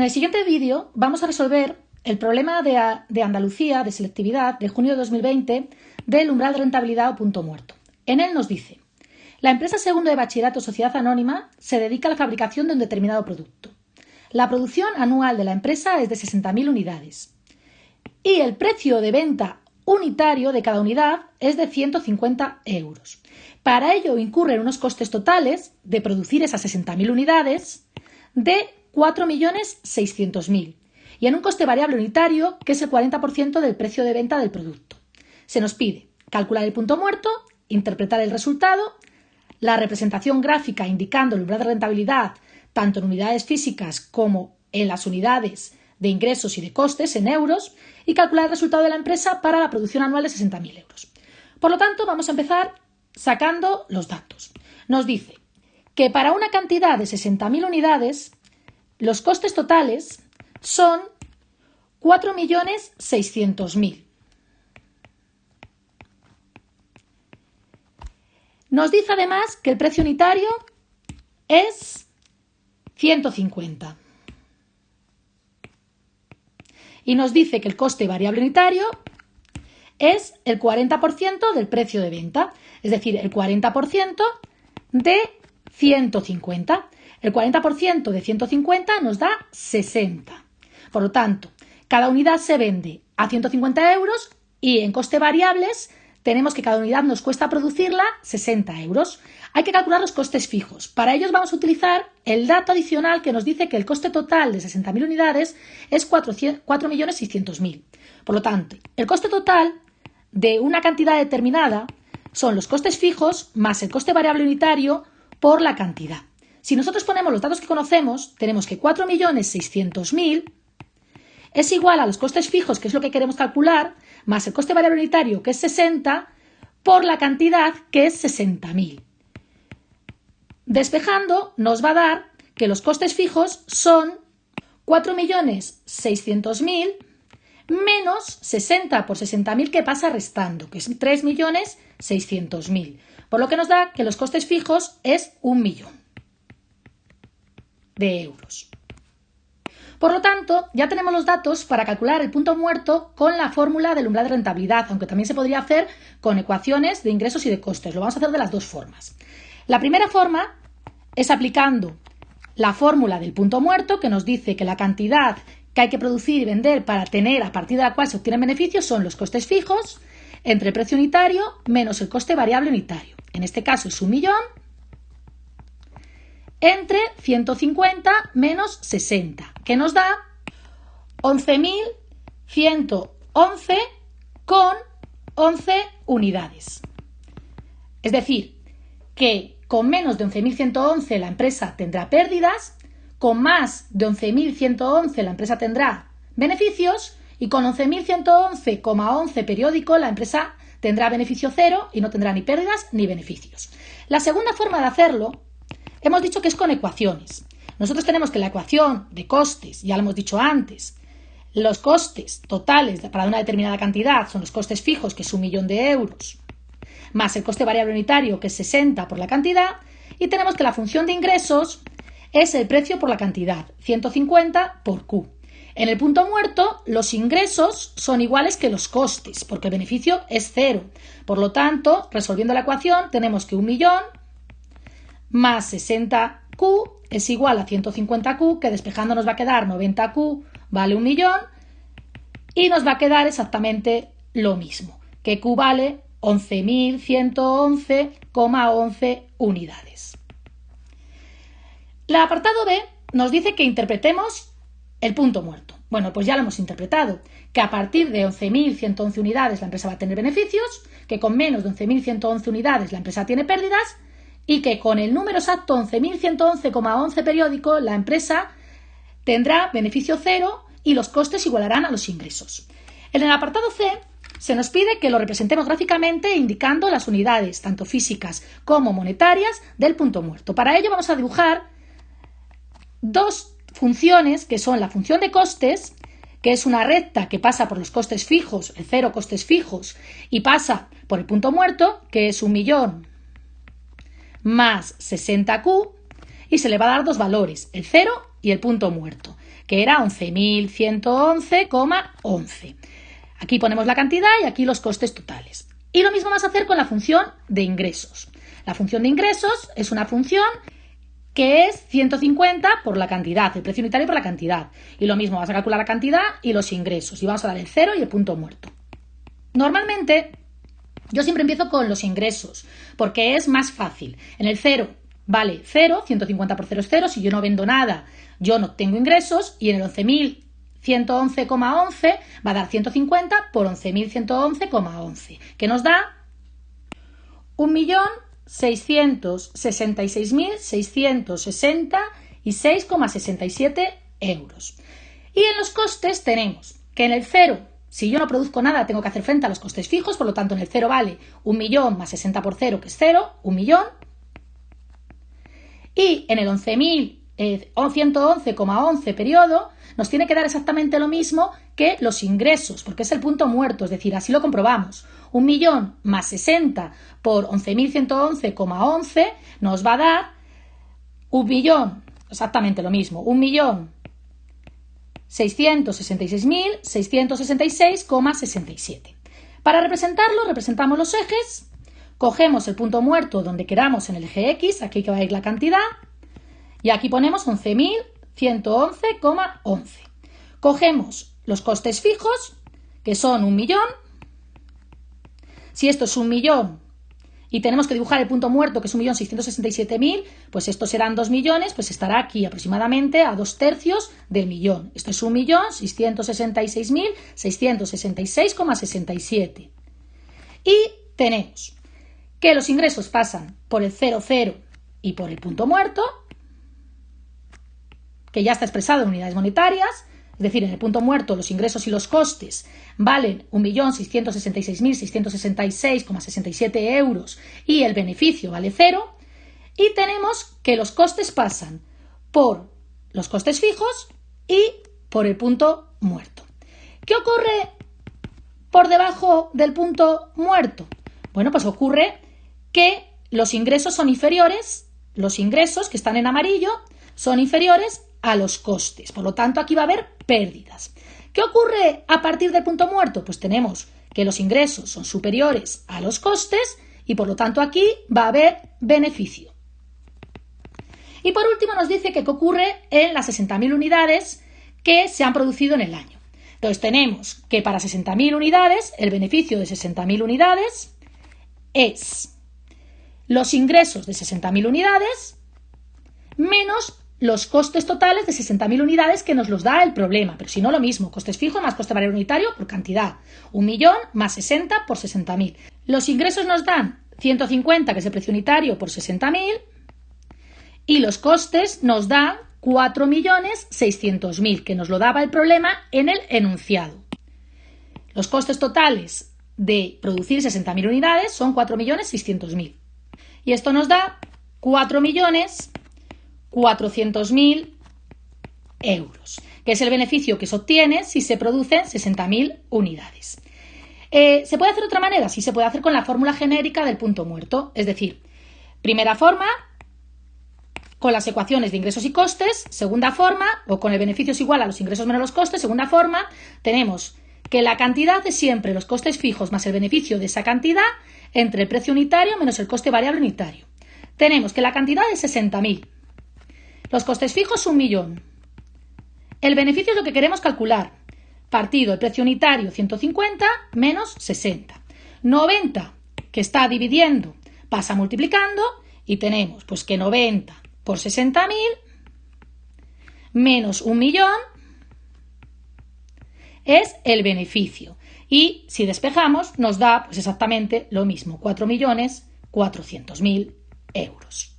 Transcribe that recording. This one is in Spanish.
En el siguiente vídeo vamos a resolver el problema de Andalucía de selectividad de junio de 2020 del umbral de rentabilidad o punto muerto. En él nos dice: la empresa segundo de bachillerato Sociedad Anónima se dedica a la fabricación de un determinado producto. La producción anual de la empresa es de 60.000 unidades y el precio de venta unitario de cada unidad es de 150 euros. Para ello incurren unos costes totales de producir esas 60.000 unidades de 4.600.000 y en un coste variable unitario que es el 40% del precio de venta del producto. Se nos pide calcular el punto muerto, interpretar el resultado, la representación gráfica indicando el umbral de rentabilidad tanto en unidades físicas como en las unidades de ingresos y de costes en euros y calcular el resultado de la empresa para la producción anual de 60.000 euros. Por lo tanto, vamos a empezar sacando los datos. Nos dice que para una cantidad de 60.000 unidades los costes totales son 4.600.000. Nos dice además que el precio unitario es 150. Y nos dice que el coste variable unitario es el 40% del precio de venta, es decir, el 40% de 150. El 40% de 150 nos da 60. Por lo tanto, cada unidad se vende a 150 euros y en coste variables tenemos que cada unidad nos cuesta producirla 60 euros. Hay que calcular los costes fijos. Para ellos vamos a utilizar el dato adicional que nos dice que el coste total de 60.000 unidades es 4.600.000. Por lo tanto, el coste total de una cantidad determinada son los costes fijos más el coste variable unitario por la cantidad. Si nosotros ponemos los datos que conocemos, tenemos que 4.600.000 es igual a los costes fijos, que es lo que queremos calcular, más el coste variable unitario, que es 60, por la cantidad, que es 60.000. Despejando, nos va a dar que los costes fijos son 4.600.000 menos 60 por 60.000 que pasa restando, que es 3.600.000. Por lo que nos da que los costes fijos es 1.000.000 de euros. Por lo tanto, ya tenemos los datos para calcular el punto muerto con la fórmula del umbral de rentabilidad, aunque también se podría hacer con ecuaciones de ingresos y de costes. Lo vamos a hacer de las dos formas. La primera forma es aplicando la fórmula del punto muerto, que nos dice que la cantidad que hay que producir y vender para tener a partir de la cual se obtienen beneficios son los costes fijos entre el precio unitario menos el coste variable unitario. En este caso es 1.000.000 entre 150 menos 60, que nos da 11.111 con 11 unidades. Es decir, que con menos de 11.111 la empresa tendrá pérdidas, con más de 11.111 la empresa tendrá beneficios y con 11.111,11 periódico la empresa tendrá beneficio cero y no tendrá ni pérdidas ni beneficios. La segunda forma de hacerlo hemos dicho que es con ecuaciones. Nosotros tenemos que la ecuación de costes, ya lo hemos dicho antes, los costes totales para una determinada cantidad son los costes fijos, que es 1.000.000 de euros, más el coste variable unitario, que es 60 por la cantidad, y tenemos que la función de ingresos es el precio por la cantidad, 150 por Q. En el punto muerto, los ingresos son iguales que los costes, porque el beneficio es cero. Por lo tanto, resolviendo la ecuación, tenemos que 1.000.000 más 60Q es igual a 150Q, que despejando nos va a quedar 90Q vale 1.000.000 y nos va a quedar exactamente lo mismo, que Q vale 11.111,11 unidades. El apartado B nos dice que interpretemos el punto muerto. Bueno, pues ya lo hemos interpretado, que a partir de 11.111 unidades la empresa va a tener beneficios, que con menos de 11.111 unidades la empresa tiene pérdidas y que con el número exacto 11.111,11 periódico la empresa tendrá beneficio cero y los costes igualarán a los ingresos. En el apartado C se nos pide que lo representemos gráficamente indicando las unidades, tanto físicas como monetarias, del punto muerto. Para ello vamos a dibujar dos funciones, que son la función de costes, que es una recta que pasa por los costes fijos, el cero costes fijos, y pasa por el punto muerto, que es 1.000.000 más 60Q, y se le va a dar dos valores, el 0 y el punto muerto, que era 11.111,11. Aquí ponemos la cantidad y aquí los costes totales. Y lo mismo vas a hacer con la función de ingresos. La función de ingresos es una función que es 150 por la cantidad, el precio unitario por la cantidad. Y lo mismo, vas a calcular la cantidad y los ingresos. Y vamos a dar el 0 y el punto muerto. Normalmente, yo siempre empiezo con los ingresos, porque es más fácil. En el 0 vale 0, 150 por 0 es 0. Si yo no vendo nada, yo no tengo ingresos. Y en el 11.111,11 va a dar 150 por 11.111,11, que nos da 1.666.666,67 euros. Y en los costes tenemos que en el 0, si yo no produzco nada, tengo que hacer frente a los costes fijos, por lo tanto en el 0 vale 1.000.000 más 60 por 0, que es 0, 1.000.000. Y en el 11.111,11 periodo nos tiene que dar exactamente lo mismo que los ingresos, porque es el punto muerto, es decir, así lo comprobamos. 1.000.000 más 60 por 11.111,11 nos va a dar 1.000.000, exactamente lo mismo, 1.666.666,67. Para representarlo, representamos los ejes, cogemos el punto muerto donde queramos en el eje X, aquí que va a ir la cantidad, y aquí ponemos 11.111,11. Cogemos los costes fijos, que son 1.000.000. Si esto es 1.000.000 y tenemos que dibujar el punto muerto, que es 1.667.000, pues estos serán 2 millones, pues estará aquí aproximadamente a 2/3 del millón. Esto es 1.666.666,67. Y tenemos que los ingresos pasan por el 00 y por el punto muerto, que ya está expresado en unidades monetarias, es decir, en el punto muerto los ingresos y los costes valen 1.666.666,67 euros y el beneficio vale 0. Y tenemos que los costes pasan por los costes fijos y por el punto muerto. ¿Qué ocurre por debajo del punto muerto? Bueno, pues ocurre que los ingresos son inferiores, los ingresos que están en amarillo son inferiores a los costes. Por lo tanto, aquí va a haber pérdidas. ¿Qué ocurre a partir del punto muerto? Pues tenemos que los ingresos son superiores a los costes y por lo tanto aquí va a haber beneficio. Y por último nos dice que qué ocurre en las 60.000 unidades que se han producido en el año. Entonces tenemos que para 60.000 unidades, el beneficio de 60.000 unidades es los ingresos de 60.000 unidades menos los costes totales de 60.000 unidades que nos los da el problema, pero si no lo mismo, costes fijos más coste variable unitario por cantidad, 1.000.000 más 60 por 60.000. Los ingresos nos dan 150, que es el precio unitario, por 60.000, y los costes nos dan 4.600.000, que nos lo daba el problema en el enunciado. Los costes totales de producir 60.000 unidades son 4.600.000, y esto nos da 4.400.000 euros, que es el beneficio que se obtiene si se producen 60.000 unidades. ¿Se puede hacer de otra manera? Sí, se puede hacer con la fórmula genérica del punto muerto, es decir, primera forma, con las ecuaciones de ingresos y costes, segunda forma, o con el beneficio es igual a los ingresos menos los costes, segunda forma, tenemos que la cantidad de siempre los costes fijos más el beneficio de esa cantidad entre el precio unitario menos el coste variable unitario. Tenemos que la cantidad es 60.000. Los costes fijos 1.000.000. El beneficio es lo que queremos calcular. Partido el precio unitario 150 menos 60. 90 que está dividiendo pasa multiplicando y tenemos pues que 90 por 60.000 menos 1.000.000 es el beneficio. Y si despejamos nos da pues exactamente lo mismo, 4.400.000 euros.